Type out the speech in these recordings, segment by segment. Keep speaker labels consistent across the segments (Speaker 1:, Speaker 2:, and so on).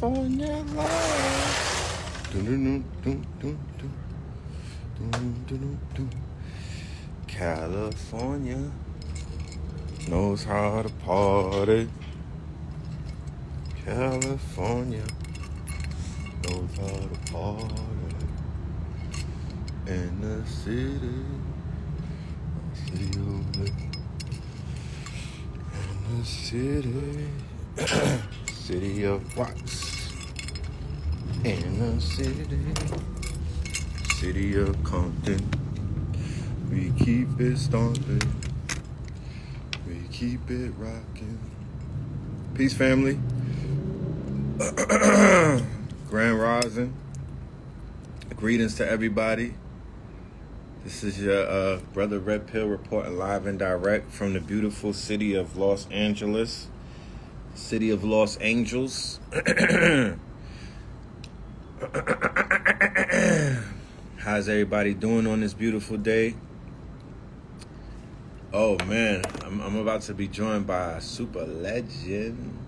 Speaker 1: California love. California knows how to party. California knows how to party. In the city, in the city, city of rocks. In the city of Compton, we keep it stomping, we keep it rocking. Peace, family. Grand Rising. Greetings to everybody. This is your brother Red Pill reporting live and direct from the beautiful city of Los Angeles, city of Los Angels. How's everybody doing on this beautiful day? Oh man, I'm about to be joined by a super legend.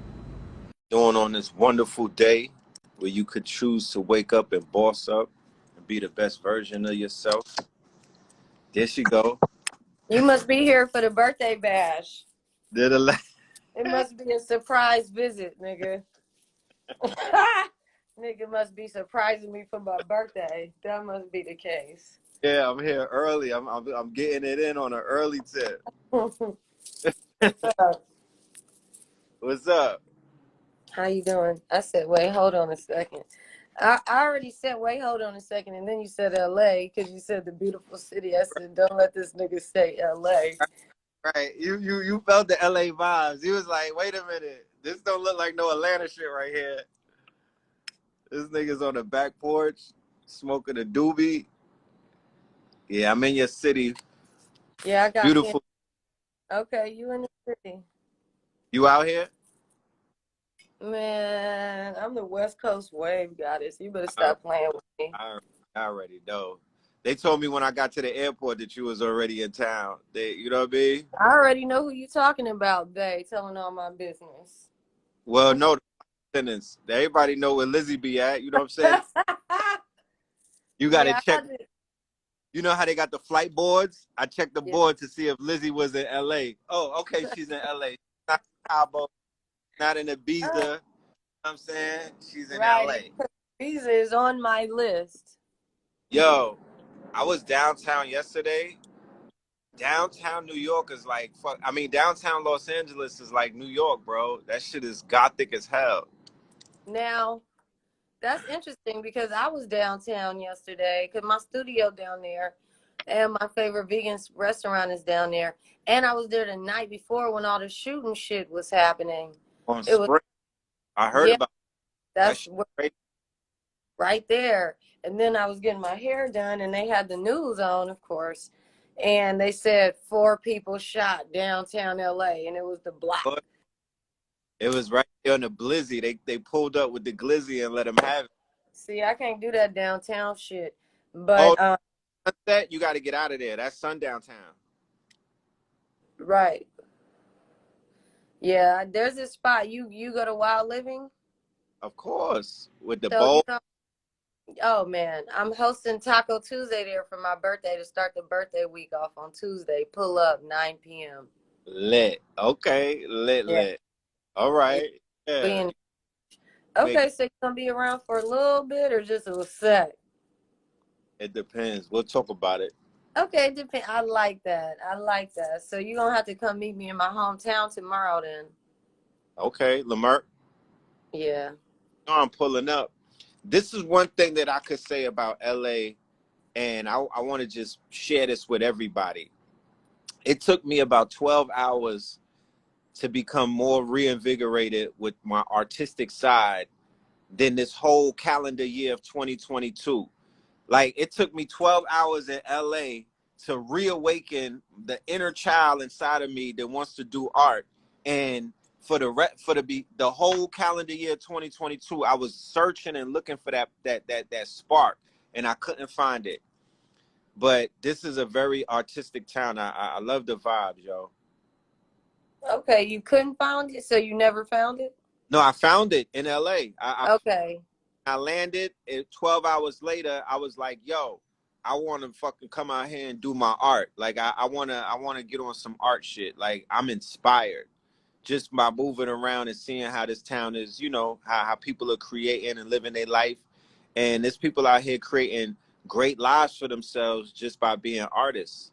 Speaker 1: Doing on this wonderful day where you could choose to wake up and boss up and be the best version of yourself. There she go.
Speaker 2: You must be here for the birthday bash. It must be a surprise visit, nigga. Nigga must be surprising me for my birthday. That must be the case.
Speaker 1: Yeah, I'm here early. I'm getting it in on an early tip. What's up?
Speaker 2: How you doing? I said, wait, hold on a second. I already said, wait, hold on a second, and then you said LA because you said the beautiful city. I said, don't let this nigga say LA.
Speaker 1: Right. You felt the LA vibes. You was like, wait a minute. This don't look like no Atlanta shit right here. This nigga's on the back porch smoking a doobie. Yeah, I'm in your city.
Speaker 2: Yeah, I got
Speaker 1: Beautiful.
Speaker 2: Okay, you in the city.
Speaker 1: You out here?
Speaker 2: Man, I'm the West Coast wave goddess. You better stop playing with me.
Speaker 1: I already know. They told me when I got to the airport that you was already in town. You know what I mean?
Speaker 2: I already know who you talking about, they telling all my business.
Speaker 1: Well, no, sentence. Everybody know where Lizzie be at. You know what I'm saying? You got to check. You know how they got the flight boards? I checked the board to see if Lizzie was in L.A. Oh, okay, she's in L.A. Not in Cabo, not in Ibiza. You know what I'm saying? She's in L.A.
Speaker 2: Ibiza is on my list.
Speaker 1: Yo, I was downtown yesterday. Downtown New York is like, fuck. I mean, downtown Los Angeles is like New York, bro. That shit is gothic as hell.
Speaker 2: Now, that's interesting because I was downtown yesterday because my studio down there and my favorite vegan restaurant is down there. And I was there the night before when all the shooting shit was happening.
Speaker 1: On Spring. I heard about
Speaker 2: that's right there. And then I was getting my hair done and they had the news on, of course. And they said 4 people shot downtown LA and it was the block.
Speaker 1: It was right there on the Blizzy. They pulled up with the Glizzy and let them have it.
Speaker 2: See, I can't do that downtown shit. But
Speaker 1: sunset, you got to get out of there. That's sundown town.
Speaker 2: Right. Yeah, there's this spot. You go to Wild Living?
Speaker 1: Of course. With the bowl.
Speaker 2: Oh man, I'm hosting Taco Tuesday there for my birthday to start the birthday week off on Tuesday. Pull up 9 p.m.
Speaker 1: Lit. Okay. Lit. All right. Yeah.
Speaker 2: Okay, so you're gonna be around for a little bit or just a sec?
Speaker 1: It depends. We'll talk about it.
Speaker 2: Okay, it depends. I like that. So you're gonna have to come meet me in my hometown tomorrow then.
Speaker 1: Okay, Lamert.
Speaker 2: Yeah.
Speaker 1: I'm pulling up. This is one thing that I could say about LA, and I want to just share this with everybody. It took me about 12 hours to become more reinvigorated with my artistic side than this whole calendar year of 2022. Like, it took me 12 hours in LA to reawaken the inner child inside of me that wants to do art. And for the whole calendar year 2022, I was searching and looking for that spark, and I couldn't find it. But this is a very artistic town. I love the vibes, yo.
Speaker 2: Okay, you couldn't find it, so you never found it?
Speaker 1: No, I found it in LA.
Speaker 2: Okay.
Speaker 1: I landed. 12 hours later, I was like, yo, I want to fucking come out here and do my art. Like I wanna get on some art shit. Like I'm inspired just by moving around and seeing how this town is, how people are creating and living their life. And there's people out here creating great lives for themselves just by being artists.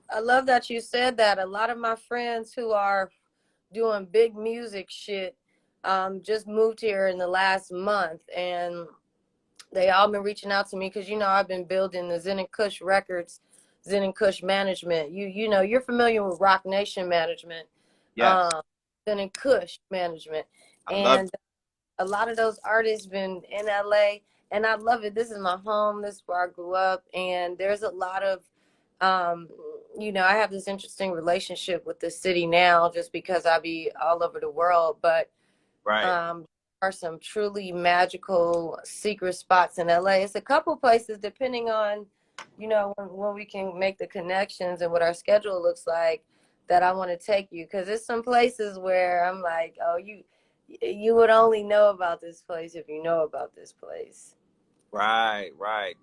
Speaker 2: I love that you said that. A lot of my friends who are doing big music shit just moved here in the last month, and they all been reaching out to me because I've been building the Zen and Kush Records, Zen and Kush Management. You're familiar with Rock Nation Management,
Speaker 1: Yes.
Speaker 2: Zen and Kush Management,
Speaker 1: I love
Speaker 2: and a lot of those artists been in LA, and I love it. This is my home. This is where I grew up, and there's a lot of, I have this interesting relationship with the city now, just because I be all over the world. But
Speaker 1: right.
Speaker 2: are some truly magical secret spots in LA. It's a couple places, depending on, when we can make the connections and what our schedule looks like, that I want to take you. Because there's some places where I'm like, oh, you would only know about this place if you know about this place.
Speaker 1: Right,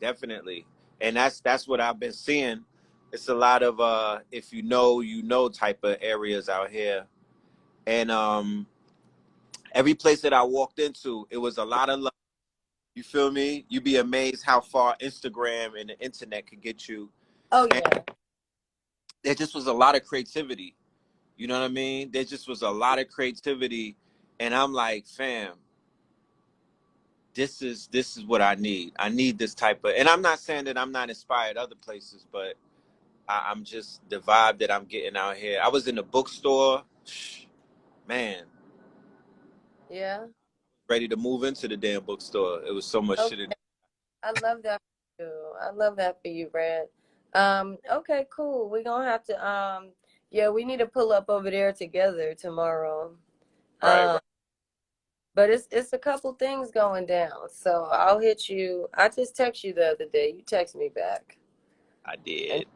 Speaker 1: definitely. And that's what I've been seeing. It's a lot of if you know type of areas out here. And every place that I walked into, it was a lot of love. You feel me? You'd be amazed how far Instagram and the internet could get you.
Speaker 2: Oh
Speaker 1: And
Speaker 2: yeah.
Speaker 1: there just was a lot of creativity. You know what I mean? There just was a lot of creativity. And I'm like, fam, this is what I need. I need this type of, and I'm not saying that I'm not inspired other places, but I'm just the vibe that I'm getting out here. I was in the bookstore, man,
Speaker 2: Yeah.
Speaker 1: ready to move into the damn bookstore. It was so much
Speaker 2: Okay.
Speaker 1: shit in.
Speaker 2: I love that for you. I love that for you, Brad. Okay, cool. We're gonna have to yeah, we need to pull up over there together tomorrow.
Speaker 1: Right,
Speaker 2: Um, but it's a couple things going down. So I'll hit you. I just text you the other day. You text me back.
Speaker 1: I
Speaker 2: And
Speaker 1: did.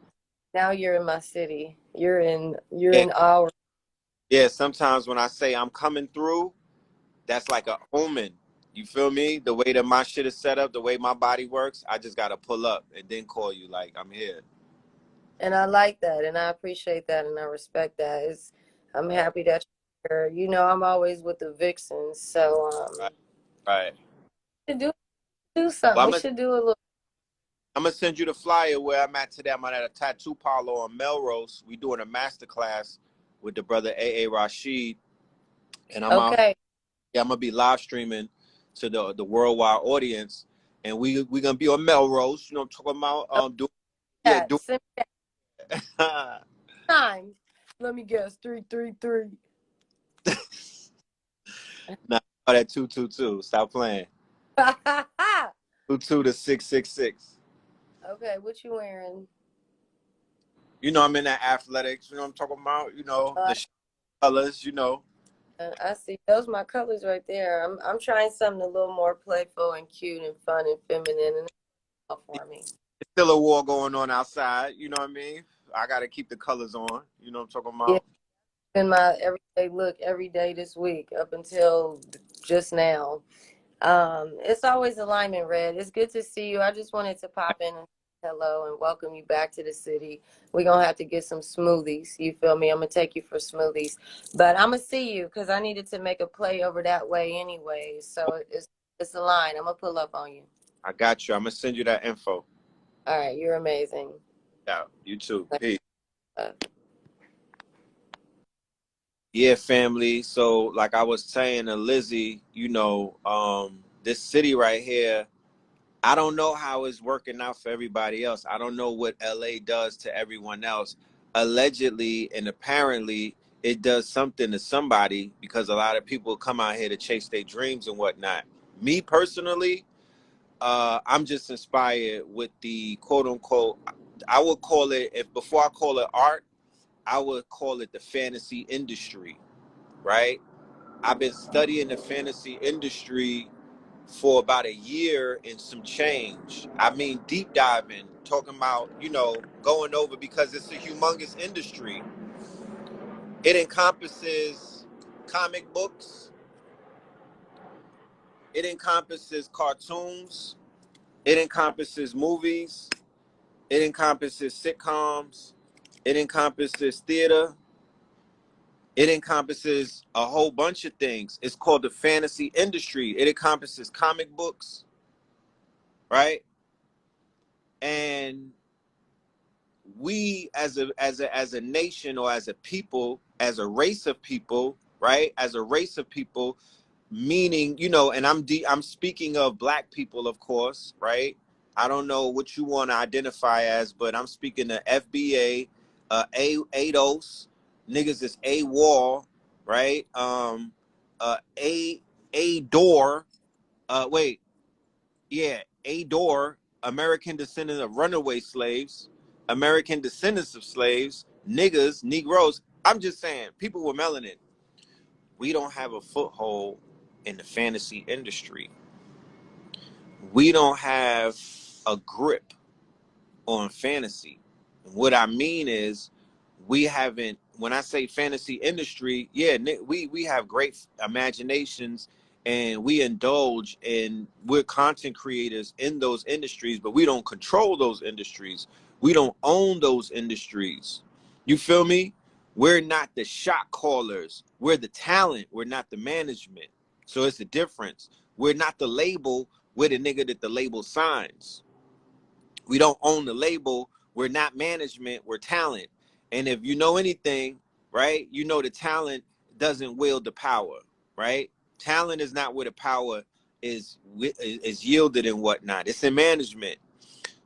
Speaker 2: now you're in my city. You're
Speaker 1: Yeah,
Speaker 2: in our
Speaker 1: yeah. Sometimes when I say I'm coming through, that's like a omen. You feel me? The way that my shit is set up, the way my body works, I just gotta pull up and then call you like I'm here.
Speaker 2: and I like that, and I appreciate that, and I respect that. I'm
Speaker 1: Right,
Speaker 2: happy that you're here. I'm always with the Vixens, so
Speaker 1: right, right.
Speaker 2: we should do something.
Speaker 1: Well,
Speaker 2: We should do a little.
Speaker 1: I'm gonna send you the flyer where I'm at today. I'm at a tattoo parlor on Melrose. We doing a master class with the brother A Rashid, and I'm out.
Speaker 2: Okay.
Speaker 1: Yeah, I'm gonna be live streaming to the worldwide audience, and we gonna be on Melrose. You know, what I'm talking about do yeah do.
Speaker 2: Send me that time. Let me guess. 333.
Speaker 1: Nah, that 222. Stop playing. 22 to 666.
Speaker 2: Okay, what you wearing?
Speaker 1: You know, I'm in that athletics. You know what I'm talking about. You know
Speaker 2: Uh,
Speaker 1: the colors. You know.
Speaker 2: I see. Those my colors right there. I'm trying something a little more playful and cute and fun and feminine, and all for me.
Speaker 1: It's still a war going on outside. You know what I mean? I got to keep the colors on. You know what I'm talking
Speaker 2: Yeah,
Speaker 1: about?
Speaker 2: in my everyday look every day this week up until just now. It's always alignment, Red. It's good to see you. I just wanted to pop in and say hello and welcome you back to the city. We're gonna have to get some smoothies. You feel me? I'm gonna take you for smoothies, but I'm gonna see you because I needed to make a play over that way anyway. So it's a line. I'm gonna pull up on you.
Speaker 1: I got you. I'm going to send you that info.
Speaker 2: All right, you're amazing.
Speaker 1: Yeah, you too. Peace.
Speaker 2: Uh,
Speaker 1: Yeah, family. So, like I was saying to Lizzie, this city right here, I don't know how it's working out for everybody else. I don't know what LA does to everyone else. Allegedly and apparently, it does something to somebody because a lot of people come out here to chase their dreams and whatnot. Me personally, I'm just inspired with the quote unquote, I would call it, if before I call it art, I would call it the fantasy industry, right? I've been studying the fantasy industry for about a year and some change. I mean, deep diving, talking about, going over because it's a humongous industry. It encompasses comic books, It encompasses cartoons. It encompasses movies. It encompasses sitcoms. It encompasses theater. It encompasses a whole bunch of things. It's called the fantasy industry. It encompasses comic books, right? And we as a nation, or as a people, as a race of people, right? As a race of people, meaning, you know, and I'm speaking of black people, of course, right? I don't know what you want to identify as, but I'm speaking to FBA, ADOS, niggas is AWOL, right? ADOR, wait, yeah, ADOR, American descendant of runaway slaves, American descendants of slaves, niggas, Negroes. I'm just saying, people with melanin, we don't have a foothold in the fantasy industry. We don't have a grip on fantasy. And what I mean is, we haven't, when I say fantasy industry, yeah, we have great imaginations, and we indulge, and we're content creators in those industries, but we don't control those industries. We don't own those industries. You feel me? We're not the shot callers. We're the talent. We're not the management. So it's the difference. We're not the label. We're the nigga that the label signs. We don't own the label. We're not management. We're talent. And if you know anything, right, you know the talent doesn't wield the power, right? Talent is not where the power is yielded and whatnot. It's in management.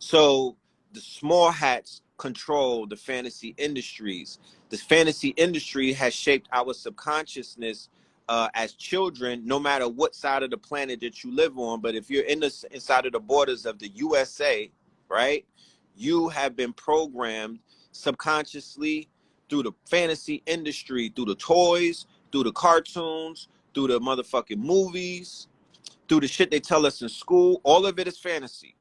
Speaker 1: So the small hats control the fantasy industries. The fantasy industry has shaped our subconsciousness as children, no matter what side of the planet that you live on. But if you're inside of the borders of the USA, right, you have been programmed subconsciously through the fantasy industry, through the toys, through the cartoons, through the motherfucking movies, through the shit they tell us in school. All of it is fantasy,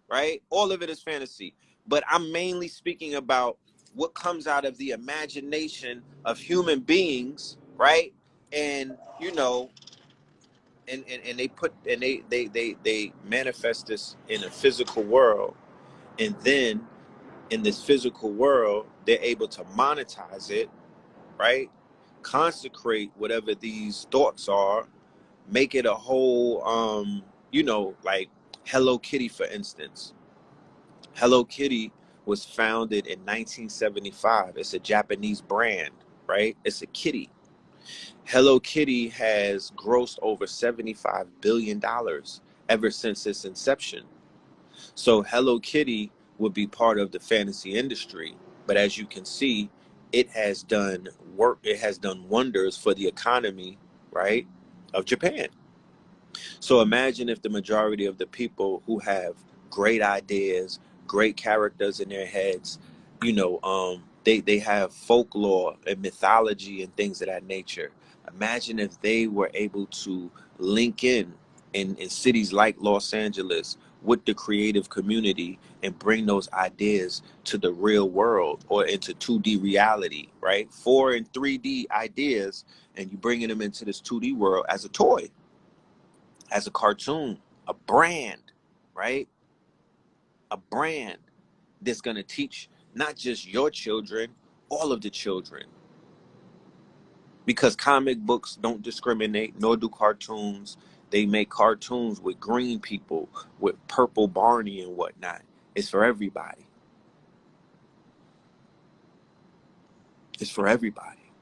Speaker 1: right? All of it is fantasy. But I'm mainly speaking about what comes out of the imagination of human beings, right? And you know, and they put, and they manifest this in a physical world, and then in this physical world they're able to monetize it, right? Consecrate whatever these thoughts are, make it a whole, you know, like Hello Kitty, for instance. Hello Kitty was founded in 1975. It's a Japanese brand, right? It's a kitty. Hello Kitty has grossed over $75 billion ever since its inception. So Hello Kitty would be part of the fantasy industry. But as you can see, it has done work, it has done wonders for the economy, right, of Japan. So imagine if the majority of the people who have great ideas, great characters in their heads, you know, they have folklore and mythology and things of that nature. Imagine if they were able to link in cities like Los Angeles with the creative community and bring those ideas to the real world, or into 2D reality, right? 4 and 3D ideas, and you bringing them into this 2D world as a toy, as a cartoon, a brand, right? A brand that's going to teach not just your children, all of the children. Because comic books don't discriminate, nor do cartoons. They make cartoons with green people, with purple Barney and whatnot. It's for everybody. It's for everybody,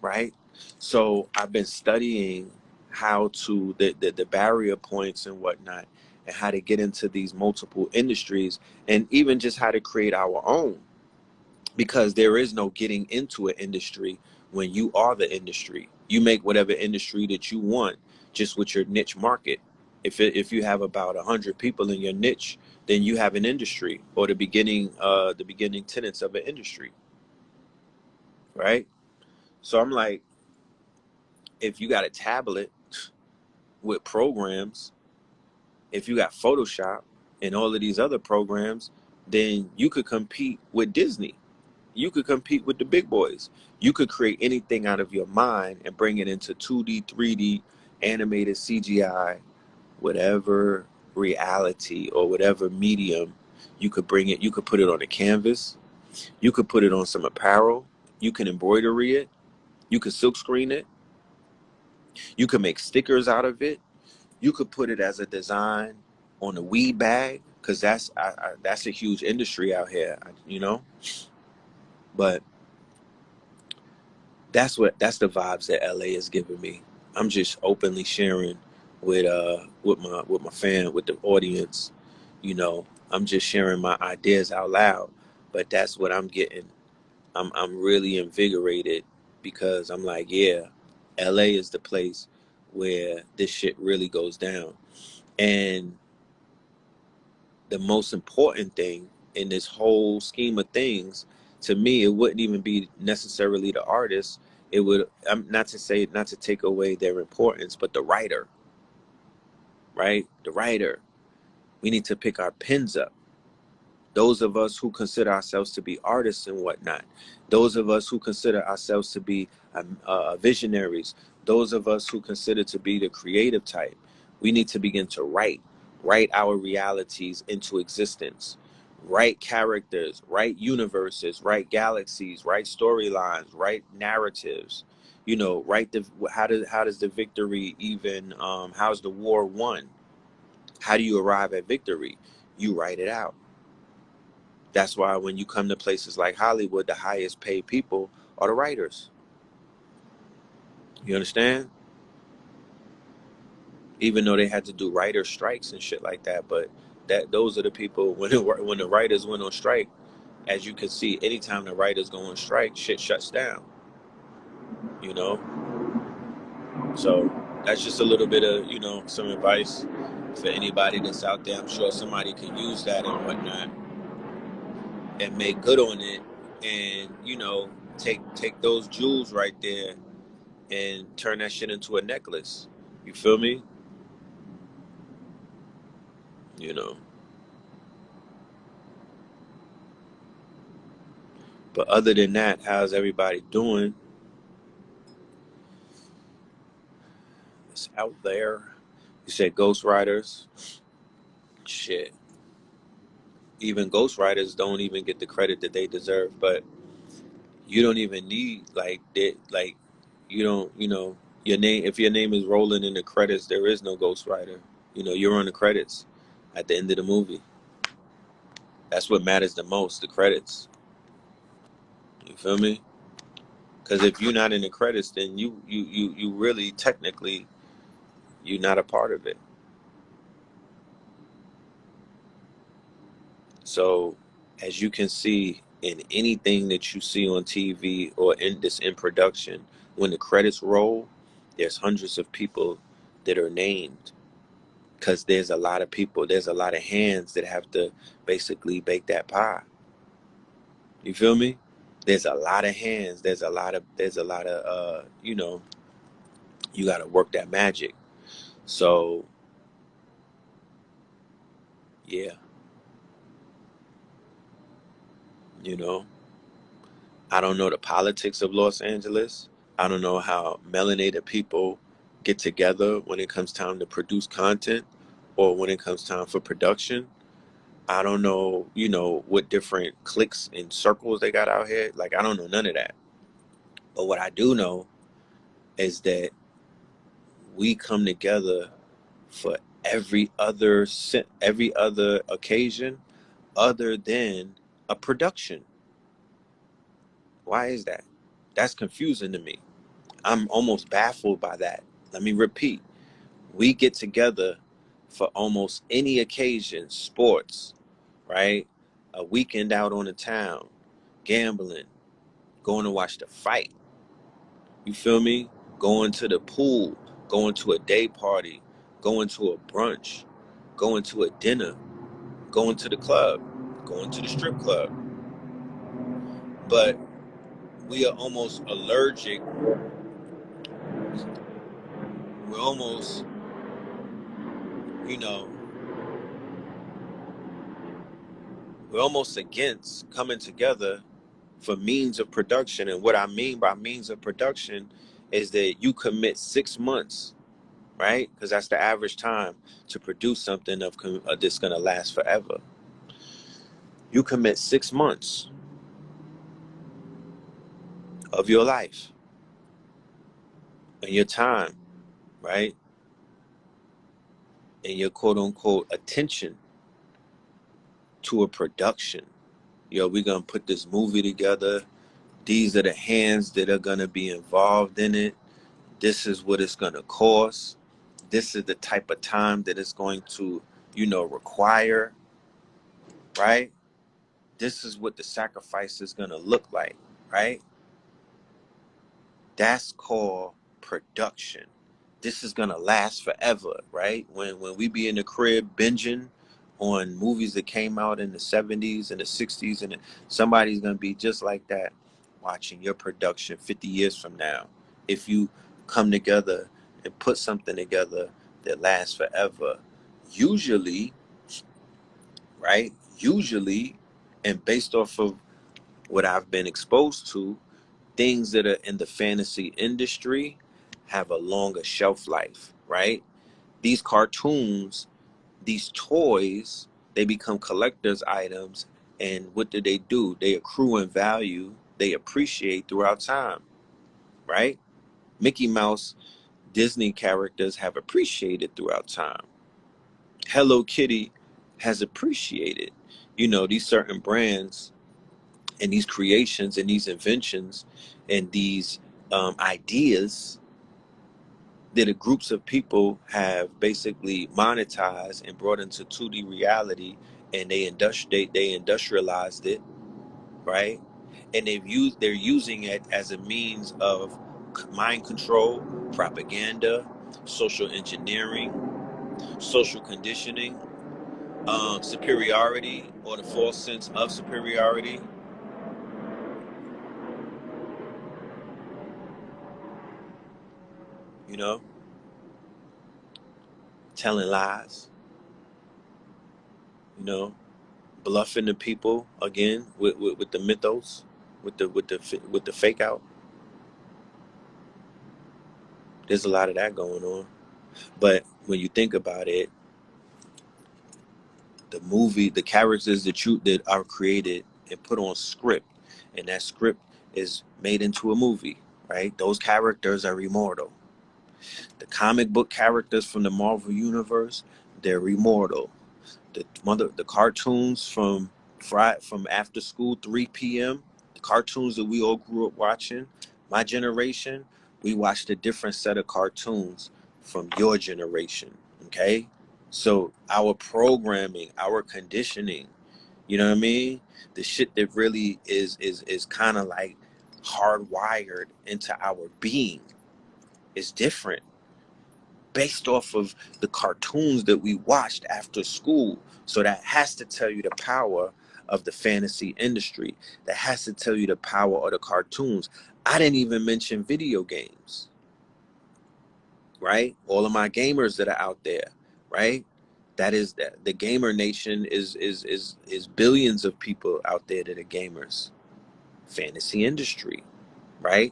Speaker 1: right? So I've been studying how to, the barrier points and whatnot, and how to get into these multiple industries, and even just how to create our own, because there is no getting into an industry when you are the industry. You make whatever industry that you want, just with your niche market. If you have about 100 people in your niche, then you have an industry, or the beginning tenets of an industry, right? So I'm like, if you got a tablet with programs, if you got Photoshop and all of these other programs, then you could compete with Disney. You could compete with the big boys. You could create anything out of your mind and bring it into 2D, 3D, animated, CGI, whatever reality or whatever medium, you could bring it. You could put it on a canvas. You could put it on some apparel. You can embroidery it. You could silk screen it. You could make stickers out of it. You could put it as a design on a weed bag, because that's a huge industry out here, you know. But that's the vibes that LA is giving me. I'm just openly sharing with my fan, with the audience. You know, I'm just sharing my ideas out loud. But that's what I'm getting. I'm really invigorated, because I'm like, yeah, LA is the place where this shit really goes down. And the most important thing in this whole scheme of things, to me, it wouldn't even be necessarily the artist. It would, not to say, not to take away their importance, but the writer, right? The writer. We need to pick our pens up. Those of us who consider ourselves to be artists and whatnot, those of us who consider ourselves to be visionaries, those of us who consider to be the creative type, we need to begin to write our realities into existence, write characters, write universes, write galaxies, write storylines, write narratives. You know, write the how does the victory even how's the war won? How do you arrive at victory? You write it out. That's why when you come to places like Hollywood, the highest paid people are the writers. You understand? Even though they had to do writer strikes and shit like that, but those are the people when the writers went on strike. As you can see, anytime the writers go on strike, shit shuts down. You know, so that's just a little bit of some advice for anybody that's out there. I'm sure somebody can use that and whatnot and make good on it, and take those jewels right there and turn that shit into a necklace. You feel me? You know. But other than that, how's everybody doing? It's out there. You said ghostwriters. Shit. Even ghostwriters don't even get the credit that they deserve. But you don't even need you don't your name, if your name is rolling in the credits, there is no ghostwriter. You're on the credits at the end of the movie. That's what matters the most, the credits. You feel me? Because if you're not in the credits, then you really technically you're not a part of it. So, as you can see in anything that you see on TV or in production, when the credits roll, there's hundreds of people that are named, because there's a lot of people, there's a lot of hands that have to basically bake that pie. You feel me? There's a lot of hands. There's a lot of you got to work that magic. So, yeah, you know, I don't know the politics of Los Angeles. I don't know how melanated people get together when it comes time to produce content or when it comes time for production. I don't know, what different cliques and circles they got out here. Like, I don't know none of that. But what I do know is that we come together for every other occasion other than a production. Why is that? That's confusing to me. I'm almost baffled by that. Let me repeat. We get together for almost any occasion, sports, right? A weekend out on the town, gambling, going to watch the fight. You feel me? Going to the pool, going to a day party, going to a brunch, going to a dinner, going to the club, going to the strip club. But we are almost allergic. We're almost, you know, we're almost against coming together for means of production. And what I mean by means of production is that you commit 6 months right? Because that's the average time to produce something that's going to last forever. You commit 6 months of your life and your time, right? And your quote unquote attention to a production. Yo, we're going to put this movie together. These are the hands that are going to be involved in it. This is what it's going to cost. This is the type of time that it's going to, require, right? This is what the sacrifice is going to look like, right? That's called production. This is going to last forever, right? When we be in the crib binging on movies that came out in the 70s and the 60s, and somebody's going to be just like that watching your production 50 years from now. If you come together and put something together that lasts forever, usually, right? Usually, and based off of what I've been exposed to, things that are in the fantasy industry have a longer shelf life, right? These cartoons, these toys, they become collector's items. And what do? They accrue in value. They appreciate throughout time, right? Mickey Mouse, Disney characters have appreciated throughout time. Hello Kitty has appreciated. These certain brands and these creations and these inventions and these ideas that groups of people have basically monetized and brought into 2D reality, and they industrialized it, right? And they're using it as a means of mind control, propaganda, social engineering, social conditioning, superiority, or the false sense of superiority. Telling lies, bluffing the people again with the mythos, with the fake out. There's a lot of that going on. But when you think about it, the characters that are created and put on script, and that script is made into a movie, right? Those characters are immortal. The comic book characters from the Marvel universe, they're immortal. The cartoons from after school 3 p.m., the cartoons that we all grew up watching, my generation, we watched a different set of cartoons from your generation, okay? So our programming, our conditioning, you know what I mean? The shit that really is kind of like hardwired into our being is different, based off of the cartoons that we watched after school. So that has to tell you the power of the fantasy industry. That has to tell you the power of the cartoons. I didn't even mention video games, right? All of my gamers that are out there, right? That is that the gamer nation is billions of people out there that are gamers. Fantasy industry, right?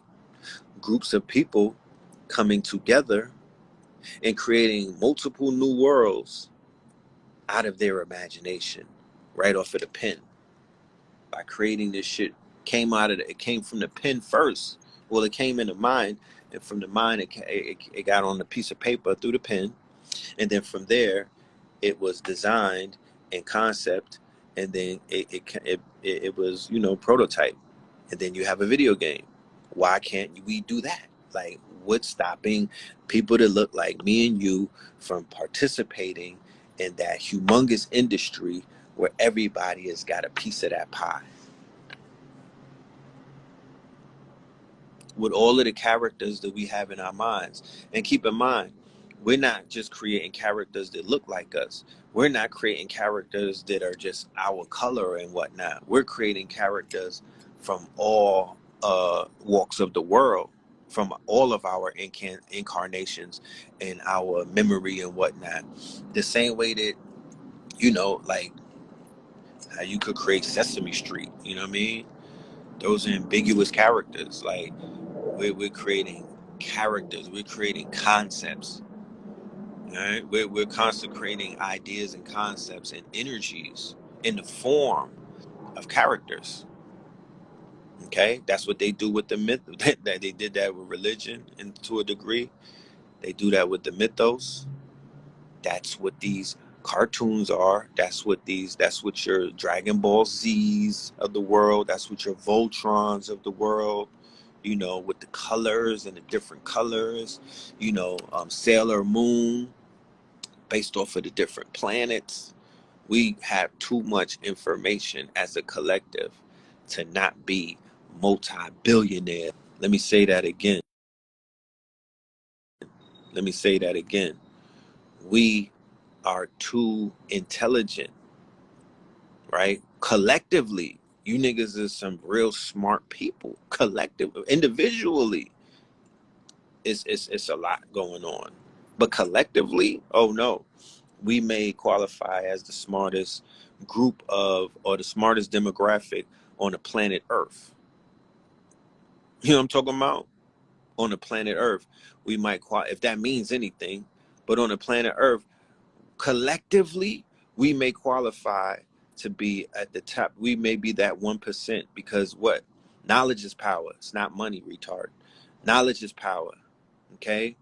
Speaker 1: Groups of people coming together and creating multiple new worlds out of their imagination, right off of the pen. By creating this shit, it came from the pen first. Well, it came in the mind, and from the mind, it got on a piece of paper through the pen, and then from there, it was designed and concept, and then it was prototype, and then you have a video game. Why can't we do that? Like, what's stopping people that look like me and you from participating in that humongous industry where everybody has got a piece of that pie? With all of the characters that we have in our minds. And keep in mind, we're not just creating characters that look like us. We're not creating characters that are just our color and whatnot. We're creating characters from all walks of the world, from all of our incarnations and our memory and whatnot. The same way that, like how you could create Sesame Street, you know what I mean? Those are ambiguous characters. Like, we're creating characters, we're creating concepts, Right? We're consecrating ideas and concepts and energies in the form of characters. Okay, that's what they do with the myth. That they did that with religion, and to a degree, they do that with the mythos. That's what these cartoons are. That's what your Dragon Ball Z's of the world. That's what your Voltrons of the world. You know, with the colors and the different colors. You know, Sailor Moon, based off of the different planets. We have too much information as a collective to not be multi-billionaire. Let me say that again. Let me say that again. We are too intelligent, right? Collectively, you niggas is some real smart people. Collectively, individually, it's a lot going on. But collectively, oh no, we may qualify as the smartest group of, or the smartest demographic on the planet Earth. You know what I'm talking about? On the planet Earth, we might if that means anything, but on the planet Earth, collectively, we may qualify to be at the top. We may be that 1% because what? Knowledge is power. It's not money, retard. Knowledge is power. Okay?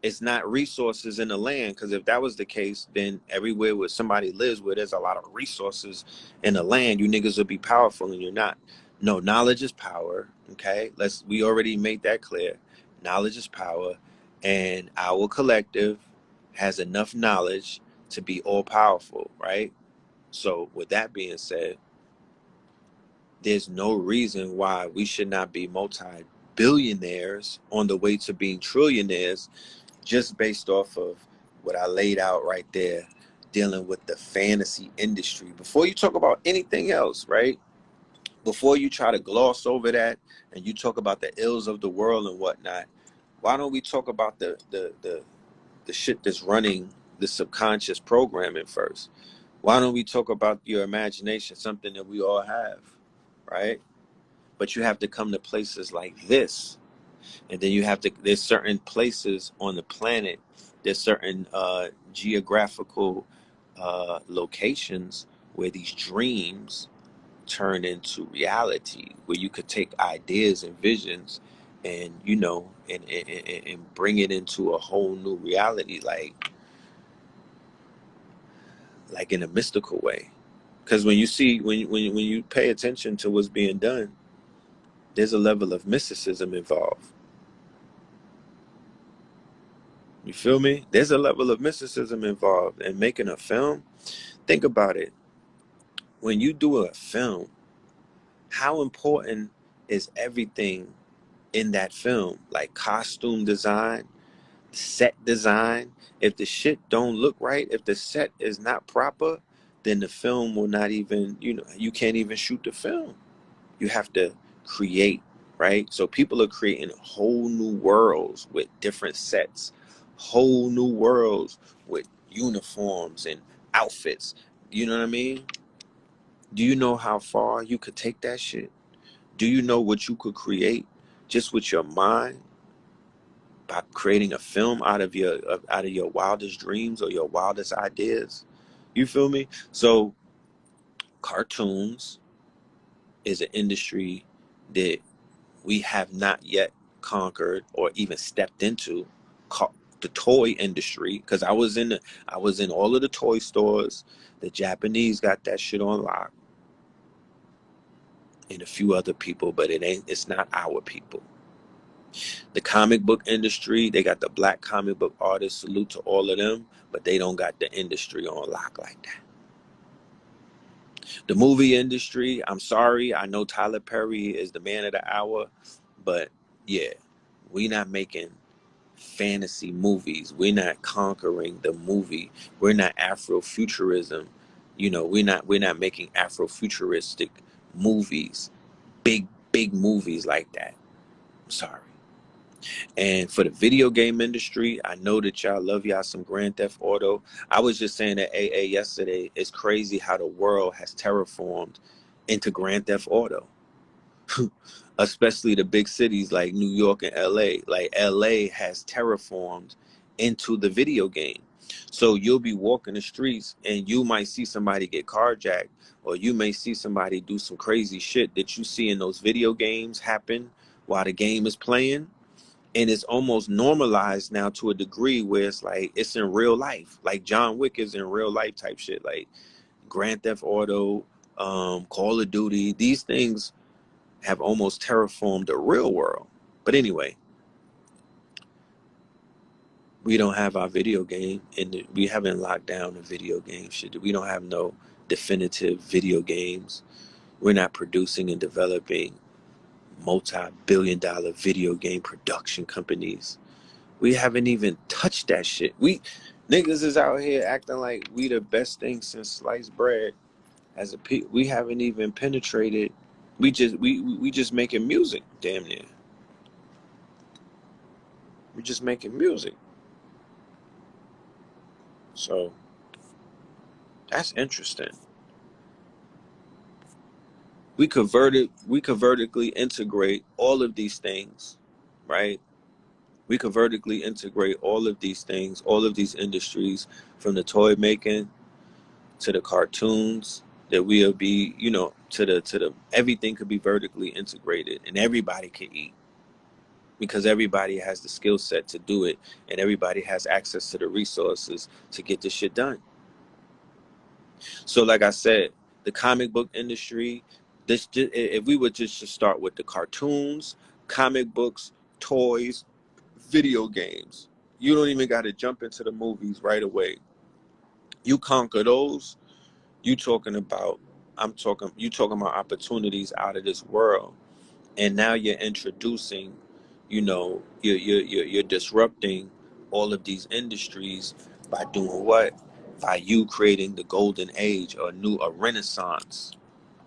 Speaker 1: It's not resources in the land, because if that was the case, then everywhere where somebody lives, where there's a lot of resources in the land, you niggas would be powerful and you're not. No, knowledge is power. Okay, we already made that clear. Knowledge is power, and our collective has enough knowledge to be all powerful, right? So with that being said, there's no reason why we should not be multi-billionaires on the way to being trillionaires, just based off of what I laid out right there, dealing with the fantasy industry. Before you talk about anything else, right? Before you try to gloss over that and you talk about the ills of the world and whatnot, why don't we talk about the shit that's running the subconscious programming first? Why don't we talk about your imagination, something that we all have, right? But you have to come to places like this. And then there's certain places on the planet, there's certain geographical locations where these dreams turn into reality, where you could take ideas and visions and, you know, and bring it into a whole new reality, like in a mystical way. Because when you see, when you pay attention to what's being done, there's a level of mysticism involved. You feel me? There's a level of mysticism involved in making a film. Think about it. When you do a film, how important is everything in that film? Like costume design, set design. If the shit don't look right, if the set is not proper, then the film will not even, you can't even shoot the film. You have to create, right? So people are creating whole new worlds with different sets, whole new worlds with uniforms and outfits. You know what I mean? Do you know how far you could take that shit? Do you know what you could create just with your mind by creating a film out of your wildest dreams or your wildest ideas? You feel me? So cartoons is an industry that we have not yet conquered or even stepped into. The toy industry, because I was in all of the toy stores. The Japanese got that shit on lock, and a few other people, but it's not our people. The comic book industry, they got the black comic book artists, salute to all of them, but they don't got the industry on lock like that. The movie industry, I'm sorry, I know Tyler Perry is the man of the hour, but yeah, we not making fantasy movies. We're not conquering the movie. We're not Afrofuturism. We're not making Afrofuturistic movies, big movies like that. I'm sorry. And for the video game industry, I know that y'all love y'all some Grand Theft Auto. I was just saying that AA yesterday, it's crazy how the world has terraformed into Grand Theft Auto. Especially the big cities like New York and LA. Like LA has terraformed into the video game. So you'll be walking the streets and you might see somebody get carjacked, or you may see somebody do some crazy shit that you see in those video games happen while the game is playing. And it's almost normalized now to a degree where it's like it's in real life. Like John Wick is in real life type shit. Like Grand Theft Auto, Call of Duty. These things have almost terraformed the real world. But anyway, we don't have our video game, and we haven't locked down the video game shit. We don't have no definitive video games. We're not producing and developing multi-billion-dollar video game production companies. We haven't even touched that shit. We niggas is out here acting like we the best thing since sliced bread. As a we haven't even penetrated. We just making music, damn near. We're just making music. So that's interesting. We could vertically integrate all of these things, right? We could vertically integrate all of these things, all of these industries, from the toy making to the cartoons, that we'll be, to the everything could be vertically integrated and everybody can eat, because everybody has the skill set to do it and everybody has access to the resources to get this shit done. So like I said, the comic book industry, if we would just start with the cartoons, comic books, toys, video games, you don't even got to jump into the movies right away. You conquer those, you talking about opportunities out of this world. And now you're introducing, you're disrupting all of these industries by doing what? By you creating the golden age, or a renaissance,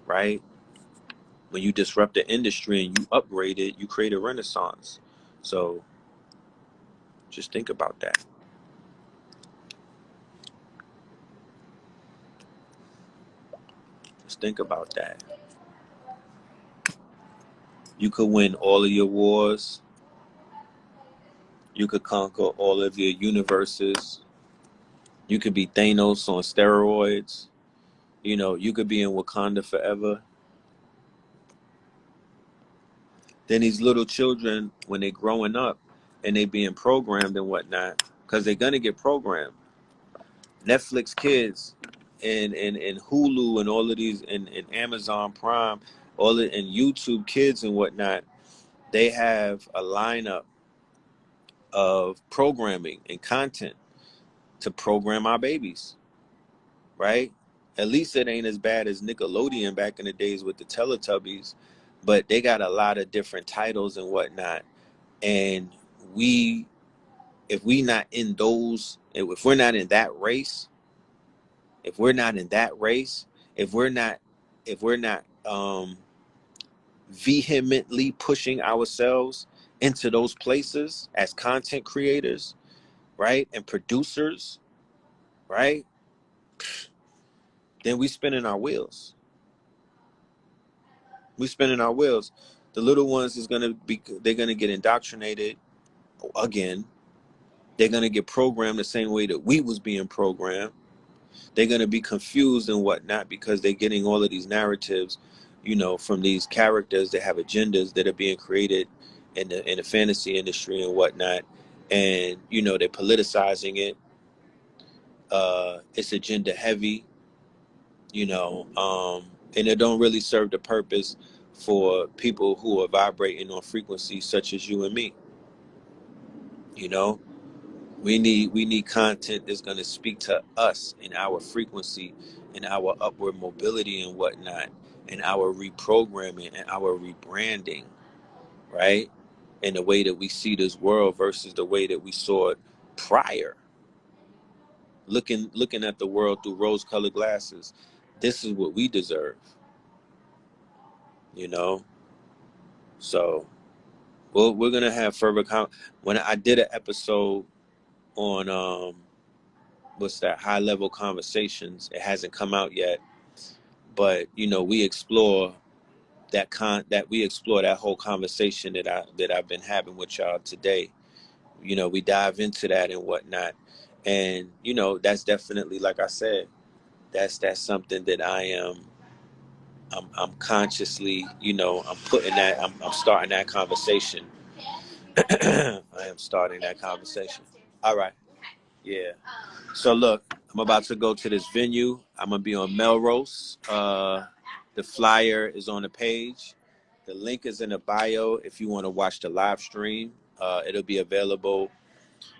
Speaker 1: right? When you disrupt the industry and you upgrade it, you create a renaissance. So just think about that. Just think about that. You could win all of your wars. You could conquer all of your universes. You could be Thanos on steroids. You could be in Wakanda forever. Then these little children, when they're growing up and they being programmed and whatnot, because they're gonna get programmed. Netflix kids and Hulu and all of these and Amazon Prime, and YouTube kids and whatnot, they have a lineup of programming and content to program our babies, right? At least it ain't as bad as Nickelodeon back in the days with the Teletubbies, but they got a lot of different titles and whatnot. And if we're not in that race, if we're not vehemently pushing ourselves into those places as content creators, right, and producers, right, then we spinning our wheels. The little ones they're gonna get indoctrinated again. They're gonna get programmed the same way that we was being programmed. They're gonna be confused and whatnot because they're getting all of these narratives, from these characters that have agendas that are being created in the fantasy industry and whatnot. And they're politicizing it. It's agenda heavy, and it don't really serve the purpose for people who are vibrating on frequencies such as you and me. We need content that's going to speak to us in our frequency, in our upward mobility and whatnot, and our reprogramming and our rebranding, right? And the way that we see this world versus the way that we saw it prior. Looking at the world through rose-colored glasses. This is what we deserve. So we're gonna have further when I did an episode on what's that, high level conversations. It hasn't come out yet, but we explore that whole conversation that I've been having with y'all today, we dive into that and whatnot. And, that's definitely, like I said, that's something that I'm consciously, I'm putting that, I'm starting that conversation. I am starting that conversation. All right. Yeah. So look, I'm about to go to this venue. I'm gonna be on Melrose. The flyer is on the page. The link is in the bio if you want to watch the live stream. It'll be available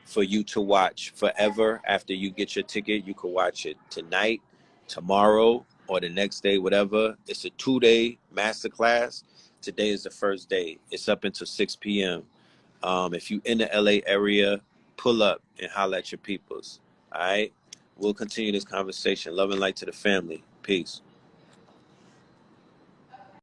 Speaker 1: for you to watch forever after you get your ticket. You can watch it tonight, tomorrow, or the next day, whatever. It's a 2-day masterclass. Today is the first day. It's up until 6 p.m. If you in the LA area, pull up and holler at your peoples. All right. We'll continue this conversation. Love and light to the family. Peace.